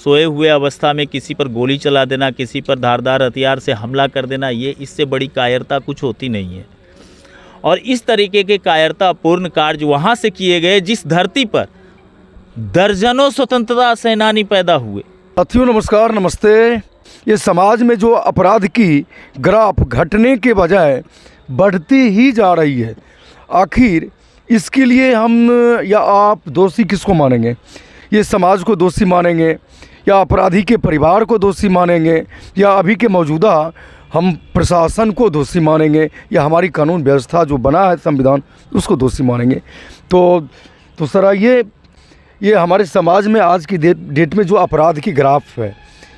सोए हुए अवस्था में किसी पर गोली चला देना, किसी पर धारदार हथियार से हमला कर देना, ये इससे बड़ी कायरता कुछ होती नहीं है। और इस तरीके के कायरतापूर्ण कार्य वहाँ से किए गए जिस धरती पर दर्जनों स्वतंत्रता सेनानी पैदा हुए। साथियों नमस्कार, नमस्ते। ये समाज में जो अपराध की ग्राफ घटने के बजाय बढ़ती ही जा रही है, आखिर इसके लिए हम या आप दोषी किसको मानेंगे? ये समाज को दोषी मानेंगे या अपराधी के परिवार को दोषी मानेंगे या अभी के मौजूदा हम प्रशासन को दोषी मानेंगे या हमारी कानून व्यवस्था जो बना है संविधान उसको दोषी मानेंगे? तो सर ये हमारे समाज में आज की डेट में जो अपराध की ग्राफ है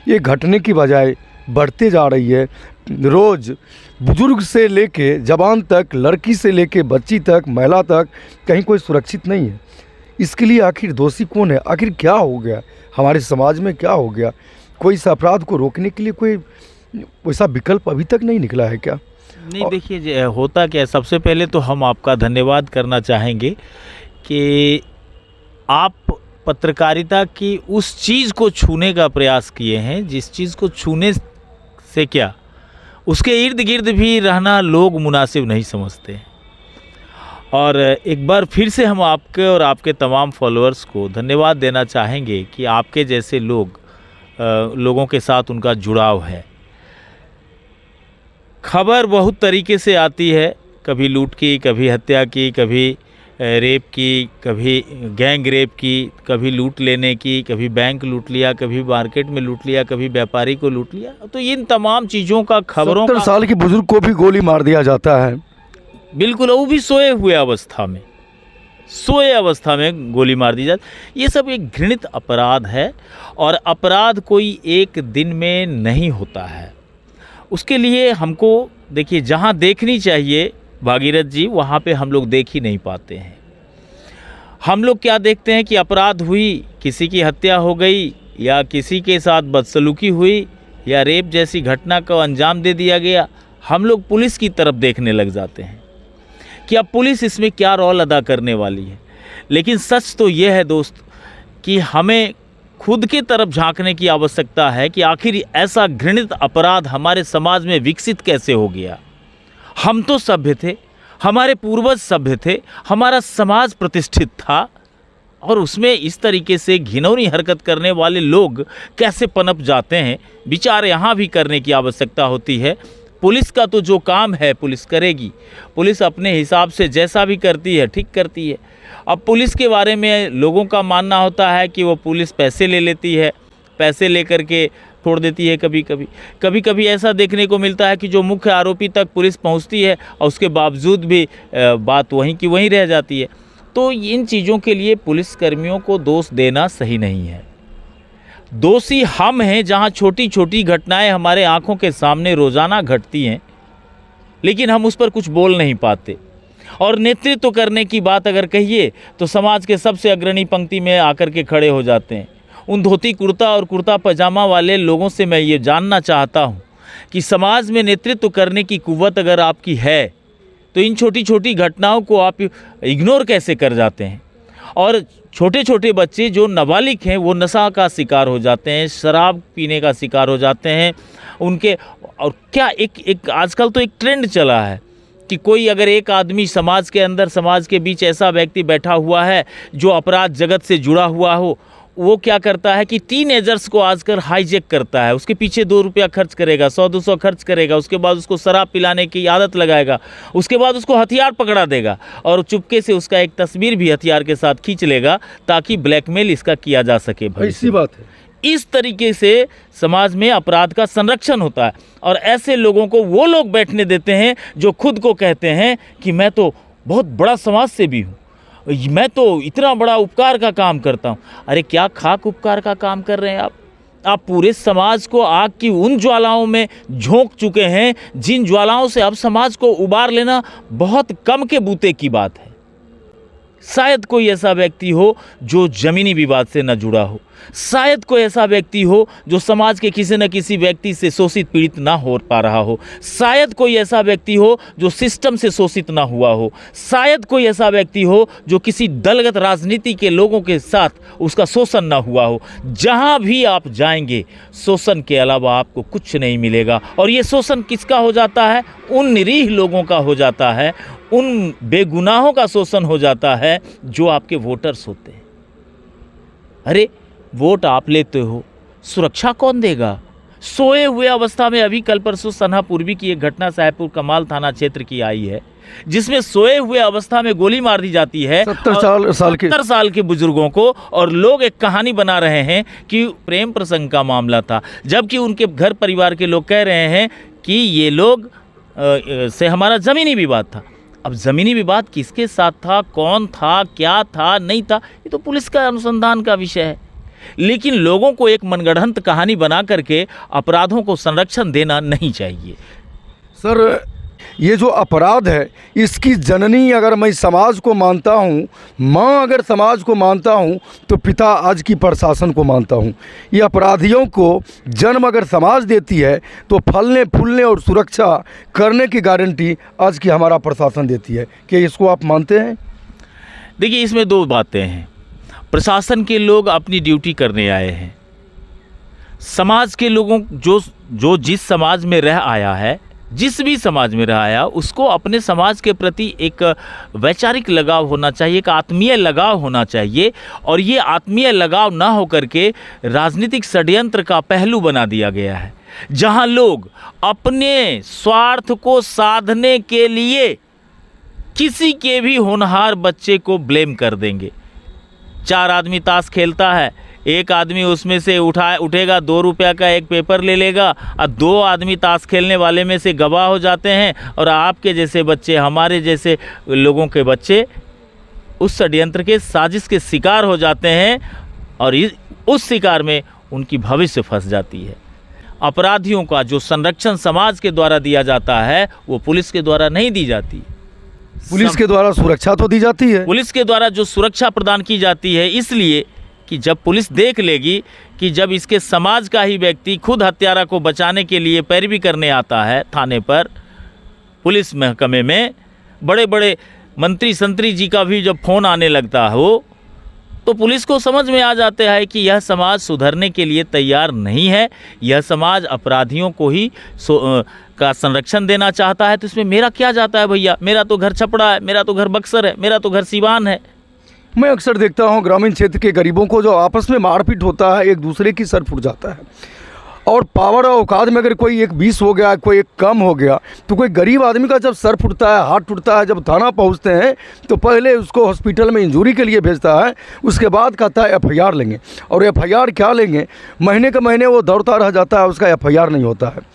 ये घटने की बजाय बढ़ते जा रही है। रोज़ बुजुर्ग से लेके जवान तक, लड़की से लेके बच्ची तक, महिला तक, कहीं कोई सुरक्षित नहीं है। इसके लिए आखिर दोषी कौन है? आखिर क्या हो गया हमारे समाज में, क्या हो गया? कोई इस अपराध को रोकने के लिए कोई वैसा विकल्प अभी तक नहीं निकला है क्या? नहीं, देखिए होता क्या है, सबसे पहले तो हम आपका धन्यवाद करना चाहेंगे कि आप पत्रकारिता की उस चीज़ को छूने का प्रयास किए हैं जिस चीज़ को छूने से क्या उसके इर्द गिर्द भी रहना लोग मुनासिब नहीं समझते। और एक बार फिर से हम आपके और आपके तमाम फॉलोअर्स को धन्यवाद देना चाहेंगे कि आपके जैसे लोगों के साथ उनका जुड़ाव है। खबर बहुत तरीके से आती है, कभी लूट की, कभी हत्या की, कभी रेप की, कभी गैंग रेप की, कभी लूट लेने की, कभी बैंक लूट लिया, कभी मार्केट में लूट लिया, कभी व्यापारी को लूट लिया। तो इन तमाम चीज़ों का खबरों 70 साल के बुजुर्ग को भी गोली मार दिया जाता है। बिल्कुल, वो भी सोए अवस्था में गोली मार दी जाती। ये सब एक घृणित अपराध है और अपराध कोई एक दिन में नहीं होता है। उसके लिए हमको देखिए जहाँ देखनी चाहिए भागीरथ जी, वहाँ पे हम लोग देख ही नहीं पाते हैं। हम लोग क्या देखते हैं कि अपराध हुई, किसी की हत्या हो गई या किसी के साथ बदसलूकी हुई या रेप जैसी घटना को अंजाम दे दिया गया, हम लोग पुलिस की तरफ देखने लग जाते हैं कि अब पुलिस इसमें क्या रोल अदा करने वाली है। लेकिन सच तो ये है दोस्त कि हमें खुद की तरफ झांकने की आवश्यकता है कि आखिर ऐसा घृणित अपराध हमारे समाज में विकसित कैसे हो गया। हम तो सभ्य थे, हमारे पूर्वज सभ्य थे, हमारा समाज प्रतिष्ठित था और उसमें इस तरीके से घिनौनी हरकत करने वाले लोग कैसे पनप जाते हैं, विचार यहाँ भी करने की आवश्यकता होती है। पुलिस का तो जो काम है पुलिस करेगी, पुलिस अपने हिसाब से जैसा भी करती है ठीक करती है। अब पुलिस के बारे में लोगों का मानना होता है कि वो पुलिस पैसे ले लेती है, पैसे लेकर के छोड़ देती है। कभी कभी ऐसा देखने को मिलता है कि जो मुख्य आरोपी तक पुलिस पहुंचती है और उसके बावजूद भी बात वहीं की वहीं रह जाती है। तो इन चीज़ों के लिए पुलिस कर्मियों को दोष देना सही नहीं है। दोषी हम हैं जहां छोटी छोटी घटनाएं हमारे आंखों के सामने रोज़ाना घटती हैं, लेकिन हम उस पर कुछ बोल नहीं पाते। और नेतृत्व करने की बात अगर कहिए तो समाज के सबसे अग्रणी पंक्ति में आकर के खड़े हो जाते हैं। उन धोती कुर्ता और कुर्ता पजामा वाले लोगों से मैं ये जानना चाहता हूँ कि समाज में नेतृत्व करने की कुव्वत अगर आपकी है तो इन छोटी छोटी घटनाओं को आप इग्नोर कैसे कर जाते हैं? और छोटे छोटे बच्चे जो नाबालिग हैं वो नशा का शिकार हो जाते हैं, शराब पीने का शिकार हो जाते हैं उनके। और क्या एक आजकल तो एक ट्रेंड चला है कि कोई अगर एक आदमी समाज के अंदर, समाज के बीच ऐसा व्यक्ति बैठा हुआ है जो अपराध जगत से जुड़ा हुआ हो, वो क्या करता है कि टीनेजर्स को आजकल हाईजैक करता है। उसके पीछे 2 रुपया खर्च करेगा, 100-200 खर्च करेगा, उसके बाद उसको शराब पिलाने की आदत लगाएगा, उसके बाद उसको हथियार पकड़ा देगा और चुपके से उसका एक तस्वीर भी हथियार के साथ खींच लेगा ताकि ब्लैकमेल इसका किया जा सके। ऐसी बात है। इस तरीके से समाज में अपराध का संरक्षण होता है और ऐसे लोगों को वो लोग बैठने देते हैं जो खुद को कहते हैं कि मैं तो बहुत बड़ा समाज सेवी हूँ, मैं तो इतना बड़ा उपकार का काम करता हूँ। अरे क्या खाक उपकार का काम कर रहे हैं आप पूरे समाज को आग की उन ज्वालाओं में झोंक चुके हैं जिन ज्वालाओं से अब समाज को उबार लेना बहुत कम के बूते की बात है। शायद कोई ऐसा व्यक्ति हो जो ज़मीनी विवाद से न जुड़ा हो, शायद कोई ऐसा व्यक्ति हो जो समाज के किसी न किसी व्यक्ति से शोषित पीड़ित ना हो पा रहा हो, शायद कोई ऐसा व्यक्ति हो जो सिस्टम से शोषित ना हुआ हो, शायद कोई ऐसा व्यक्ति हो जो किसी दलगत राजनीति के लोगों के साथ उसका शोषण ना हुआ हो। जहाँ भी आप जाएंगे शोषण के अलावा आपको कुछ नहीं मिलेगा। और ये शोषण किसका हो जाता है? उन निरीह लोगों का हो जाता है, उन बेगुनाहों का शोषण हो जाता है जो आपके वोटर्स होते हैं। अरे वोट आप लेते हो, सुरक्षा कौन देगा? सोए हुए अवस्था में अभी कल परसों सन्हा पूर्वी की एक घटना साहेबपुर कमाल थाना क्षेत्र की आई है, जिसमें सोए हुए अवस्था में गोली मार दी जाती है 70 साल के बुजुर्गों को, और लोग एक कहानी बना रहे हैं कि प्रेम प्रसंग का मामला था, जबकि उनके घर परिवार के लोग कह रहे हैं कि ये लोग से हमारा ज़मीनी विवाद था। अब ज़मीनी विवाद किसके साथ था, कौन था, क्या था, नहीं था, ये तो पुलिस का अनुसंधान का विषय है। लेकिन लोगों को एक मनगढ़ंत कहानी बना करके अपराधों को संरक्षण देना नहीं चाहिए। सर, ये जो अपराध है इसकी जननी अगर मैं समाज को मानता हूँ, माँ अगर समाज को मानता हूँ, तो पिता आज की प्रशासन को मानता हूँ। ये अपराधियों को जन्म अगर समाज देती है तो फलने फूलने और सुरक्षा करने की गारंटी आज की हमारा प्रशासन देती है। क्या इसको आप मानते हैं? देखिए, इसमें दो बातें हैं। प्रशासन के लोग अपनी ड्यूटी करने आए हैं, समाज के लोगों जो जिस समाज में रह आया है, जिस भी समाज में रह आया, उसको अपने समाज के प्रति एक वैचारिक लगाव होना चाहिए, एक आत्मीय लगाव होना चाहिए। और ये आत्मीय लगाव ना होकर के राजनीतिक षड्यंत्र का पहलू बना दिया गया है, जहां लोग अपने स्वार्थ को साधने के लिए किसी के भी होनहार बच्चे को ब्लेम कर देंगे। 4 आदमी ताश खेलता है, एक आदमी उसमें से उठेगा 2 रुपया का एक पेपर ले लेगा, और 2 आदमी ताश खेलने वाले में से गवाह हो जाते हैं, और आपके जैसे बच्चे, हमारे जैसे लोगों के बच्चे उस षड्यंत्र के साजिश के शिकार हो जाते हैं, और उस शिकार में उनकी भविष्य फंस जाती है। अपराधियों का जो संरक्षण समाज के द्वारा दिया जाता है वो पुलिस के द्वारा नहीं दी जाती। पुलिस के द्वारा सुरक्षा तो दी जाती है, पुलिस के द्वारा जो सुरक्षा प्रदान की जाती है, इसलिए कि जब पुलिस देख लेगी कि जब इसके समाज का ही व्यक्ति खुद हत्यारा को बचाने के लिए पैरवी करने आता है थाने पर, पुलिस महकमे में बड़े बड़े मंत्री संतरी जी का भी जब फ़ोन आने लगता हो, तो पुलिस को समझ में आ जाता है कि यह समाज सुधरने के लिए तैयार नहीं है, यह समाज अपराधियों को ही का संरक्षण देना चाहता है। तो इसमें मेरा क्या जाता है भैया? मेरा तो घर छपड़ा है, मेरा तो घर बक्सर है, मेरा तो घर सीवान है। मैं अक्सर देखता हूँ ग्रामीण क्षेत्र के गरीबों को जो आपस में मारपीट होता है, एक दूसरे की सर फूट जाता है। और पावर और औकात में अगर कोई एक 20 हो गया, कोई एक कम हो गया, तो कोई गरीब आदमी का जब सर फूटता है, हाथ टूटता है, जब थाना पहुंचते हैं तो पहले उसको हॉस्पिटल में इंजरी के लिए भेजता है, उसके बाद कहता है FIR लेंगे। और FIR क्या लेंगे? महीने के महीने वो दौड़ता रह जाता है, उसका FIR नहीं होता है।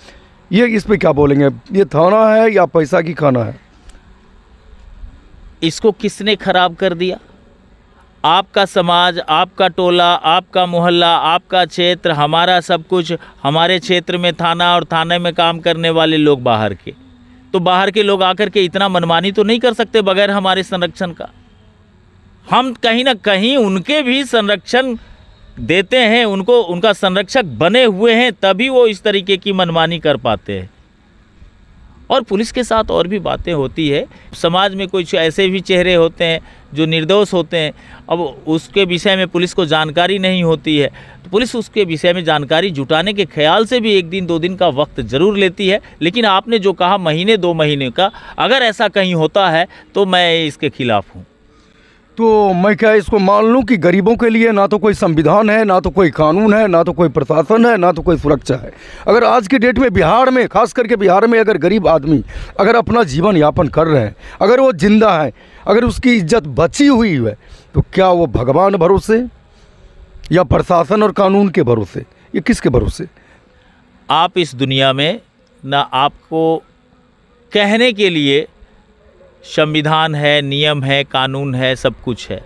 ये इस पर क्या बोलेंगे? ये थाना है या पैसा की खाना है? इसको किसने खराब कर दिया? आपका समाज, आपका टोला, आपका मोहल्ला, आपका क्षेत्र, हमारा सब कुछ। हमारे क्षेत्र में थाना और थाने में काम करने वाले लोग बाहर के, तो बाहर के लोग आकर के इतना मनमानी तो नहीं कर सकते बगैर हमारे संरक्षण का। हम कहीं ना कहीं उनके भी संरक्षण देते हैं, उनको उनका संरक्षक बने हुए हैं, तभी वो इस तरीके की मनमानी कर पाते हैं। और पुलिस के साथ और भी बातें होती है। समाज में कुछ ऐसे भी चेहरे होते हैं जो निर्दोष होते हैं, अब उसके विषय में पुलिस को जानकारी नहीं होती है, तो पुलिस उसके विषय में जानकारी जुटाने के ख्याल से भी 1 दिन 2 दिन का वक्त ज़रूर लेती है। लेकिन आपने जो कहा महीने 2 महीने का, अगर ऐसा कहीं होता है तो मैं इसके खिलाफ़ हूँ। तो मैं क्या इसको मान लूं कि गरीबों के लिए ना तो कोई संविधान है, ना तो कोई कानून है, ना तो कोई प्रशासन है, ना तो कोई सुरक्षा है। अगर आज की डेट में बिहार में, खास करके बिहार में, अगर गरीब आदमी अगर अपना जीवन यापन कर रहे हैं, अगर वो जिंदा है, अगर उसकी इज्जत बची हुई है, तो क्या वो भगवान भरोसे या प्रशासन और कानून के भरोसे, ये किसके भरोसे? आप इस दुनिया में ना आपको कहने के लिए संविधान है, नियम है, कानून है, सब कुछ है,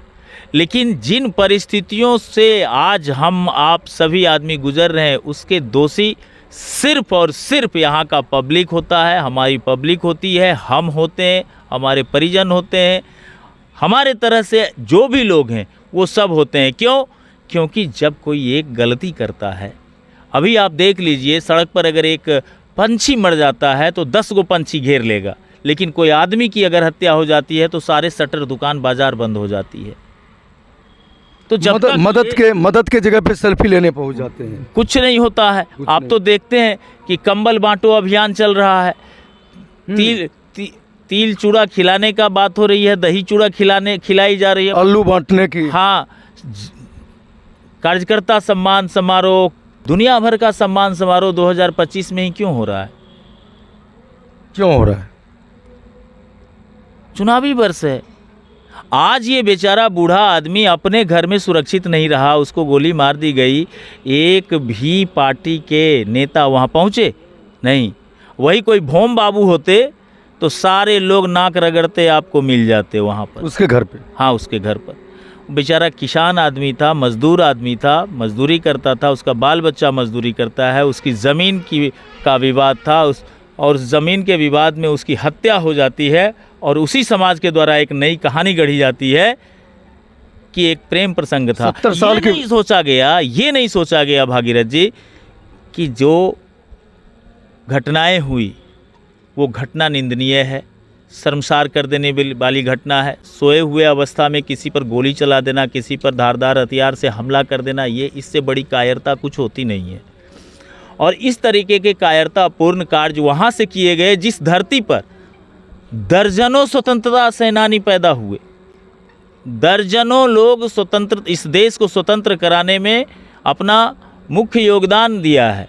लेकिन जिन परिस्थितियों से आज हम आप सभी आदमी गुजर रहे हैं, उसके दोषी सिर्फ और सिर्फ यहाँ का पब्लिक होता है, हमारी पब्लिक होती है, हम होते हैं, हमारे परिजन होते हैं, हमारे तरह से जो भी लोग हैं वो सब होते हैं। क्यों? क्योंकि जब कोई एक गलती करता है, अभी आप देख लीजिए सड़क पर अगर एक पंछी मर जाता है तो 10 गो पंछी घेर लेगा, लेकिन कोई आदमी की अगर हत्या हो जाती है तो सारे शटर दुकान बाजार बंद हो जाती है। तो जब मदद के जगह पे सेल्फी लेने पहुंच जाते हैं, कुछ नहीं होता है। आप तो देखते हैं कि कंबल बांटो अभियान चल रहा है, तिल चूड़ा खिलाने का बात हो रही है, दही चूड़ा खिलाई जा रही है, आलू बांटने की। हाँ, कार्यकर्ता सम्मान समारोह, दुनिया भर का सम्मान समारोह 2025 में ही क्यों हो रहा है? क्यों हो रहा है? चुनावी वर्ष है। आज ये बेचारा बूढ़ा आदमी अपने घर में सुरक्षित नहीं रहा, उसको गोली मार दी गई, एक भी पार्टी के नेता वहाँ पहुँचे नहीं। वही कोई भोम बाबू होते तो सारे लोग नाक रगड़ते आपको मिल जाते वहाँ पर, उसके घर पे। हाँ, उसके घर पर। बेचारा किसान आदमी था, मजदूर आदमी था, मजदूरी करता था, उसका बाल बच्चा मजदूरी करता है, उसकी ज़मीन का विवाद था, और ज़मीन के विवाद में उसकी हत्या हो जाती है, और उसी समाज के द्वारा एक नई कहानी गढ़ी जाती है कि एक प्रेम प्रसंग था। 70 साल के ये नहीं सोचा गया भागीरथ जी कि जो घटनाएं हुई वो घटना निंदनीय है, शर्मसार कर देने वाली घटना है। सोए हुए अवस्था में किसी पर गोली चला देना, किसी पर धारदार हथियार से हमला कर देना, ये इससे बड़ी कायरता कुछ होती नहीं है। और इस तरीके के कायरतापूर्ण कार्य वहाँ से किए गए जिस धरती पर दर्जनों स्वतंत्रता सेनानी पैदा हुए, दर्जनों लोग इस देश को स्वतंत्र कराने में अपना मुख्य योगदान दिया है,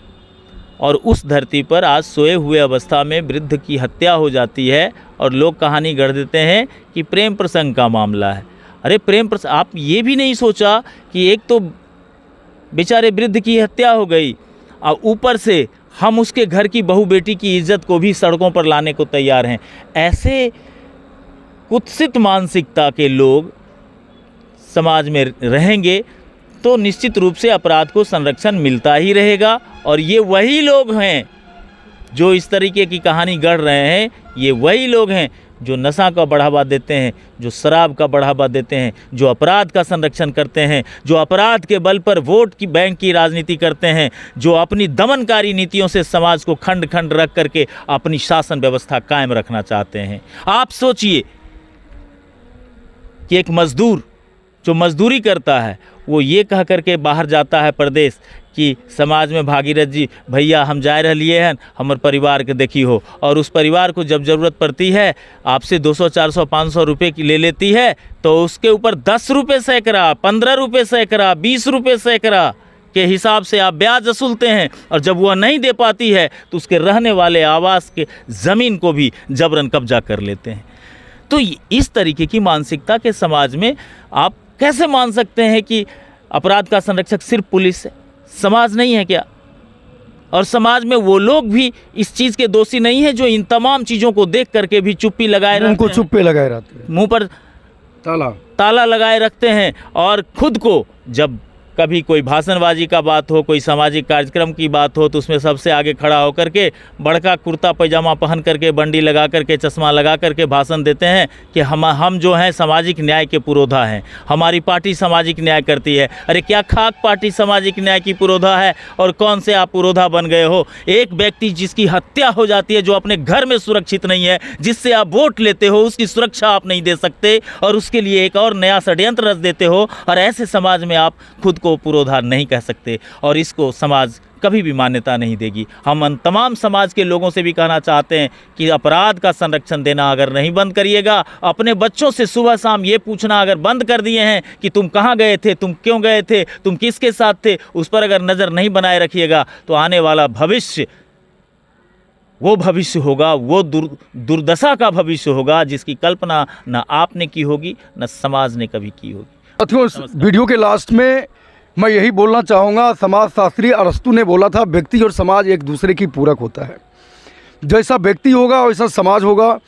और उस धरती पर आज सोए हुए अवस्था में वृद्ध की हत्या हो जाती है और लोग कहानी गढ़ देते हैं कि प्रेम प्रसंग का मामला है। अरे प्रेम प्रसंग, आप ये भी नहीं सोचा कि एक तो बेचारे वृद्ध की हत्या हो गई और ऊपर से हम उसके घर की बहू बेटी की इज्जत को भी सड़कों पर लाने को तैयार हैं। ऐसे कुत्सित मानसिकता के लोग समाज में रहेंगे तो निश्चित रूप से अपराध को संरक्षण मिलता ही रहेगा। और ये वही लोग हैं जो इस तरीके की कहानी गढ़ रहे हैं, ये वही लोग हैं जो नशा का बढ़ावा देते हैं, जो शराब का बढ़ावा देते हैं, जो अपराध का संरक्षण करते हैं, जो अपराध के बल पर वोट की बैंक की राजनीति करते हैं, जो अपनी दमनकारी नीतियों से समाज को खंड खंड रख करके अपनी शासन व्यवस्था कायम रखना चाहते हैं। आप सोचिए कि एक मजदूर जो मजदूरी करता है वो ये कह करके बाहर जाता है प्रदेश कि समाज में भागीरथ जी भैया हम जा रहिए हैं, हमर परिवार के देखी हो, और उस परिवार को जब ज़रूरत पड़ती है आपसे 200 400 500 रुपये की ले लेती है तो उसके ऊपर 10 रुपये सैकड़ा, 15 रुपये सैकड़ा, 20 रुपये सैकड़ा के हिसाब से आप ब्याज वसूलते हैं, और जब वह नहीं दे पाती है तो उसके रहने वाले आवास के ज़मीन को भी जबरन कब्जा कर लेते हैं। तो इस तरीके की मानसिकता के समाज में आप कैसे मान सकते हैं कि अपराध का संरक्षक सिर्फ पुलिस है? समाज नहीं है क्या? और समाज में वो लोग भी इस चीज़ के दोषी नहीं है जो इन तमाम चीज़ों को देख करके भी चुप्पी लगाए रहते हैं, उनको चुप्पे लगाए रहते हैं, मुंह पर ताला लगाए रखते हैं, और खुद को जब कभी कोई भाषणबाजी का बात हो, कोई सामाजिक कार्यक्रम की बात हो तो उसमें सबसे आगे खड़ा होकर के बड़का कुर्ता पैजामा पहन करके, बंडी लगा करके, चश्मा लगा करके भाषण देते हैं कि हम जो हैं सामाजिक न्याय के पुरोधा हैं, हमारी पार्टी सामाजिक न्याय करती है। अरे क्या खाक पार्टी सामाजिक न्याय की पुरोधा है, और कौन से आप पुरोधा बन गए हो? एक व्यक्ति जिसकी हत्या हो जाती है, जो अपने घर में सुरक्षित नहीं है, जिससे आप वोट लेते हो, उसकी सुरक्षा आप नहीं दे सकते और उसके लिए एक और नया षड्यंत्र रच देते हो, और ऐसे समाज में आप खुद को पुरोधा नहीं कह सकते, और इसको समाज कभी भी मान्यता नहीं देगी। हम उन तमाम समाज के लोगों से भी कहना चाहते हैं कि अपराध का संरक्षण देना अगर नहीं बंद करिएगा, अपने बच्चों से सुबह शाम ये पूछना अगर बंद कर दिए हैं कि तुम कहाँ गए थे, तुम क्यों गए थे, तुम किसके साथ थे, उस पर अगर नज़र नहीं बनाए रखिएगा तो आने वाला भविष्य वो भविष्य होगा, वो दुर्दशा का भविष्य होगा जिसकी कल्पना न आपने की होगी न समाज ने कभी की होगी। साथियों, इस वीडियो के लास्ट में मैं यही बोलना चाहूँगा, समाजशास्त्री अरस्तु ने बोला था व्यक्ति और समाज एक दूसरे की पूरक होता है। जैसा व्यक्ति होगा वैसा समाज होगा,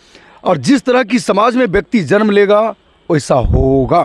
और जिस तरह की समाज में व्यक्ति जन्म लेगा वैसा होगा।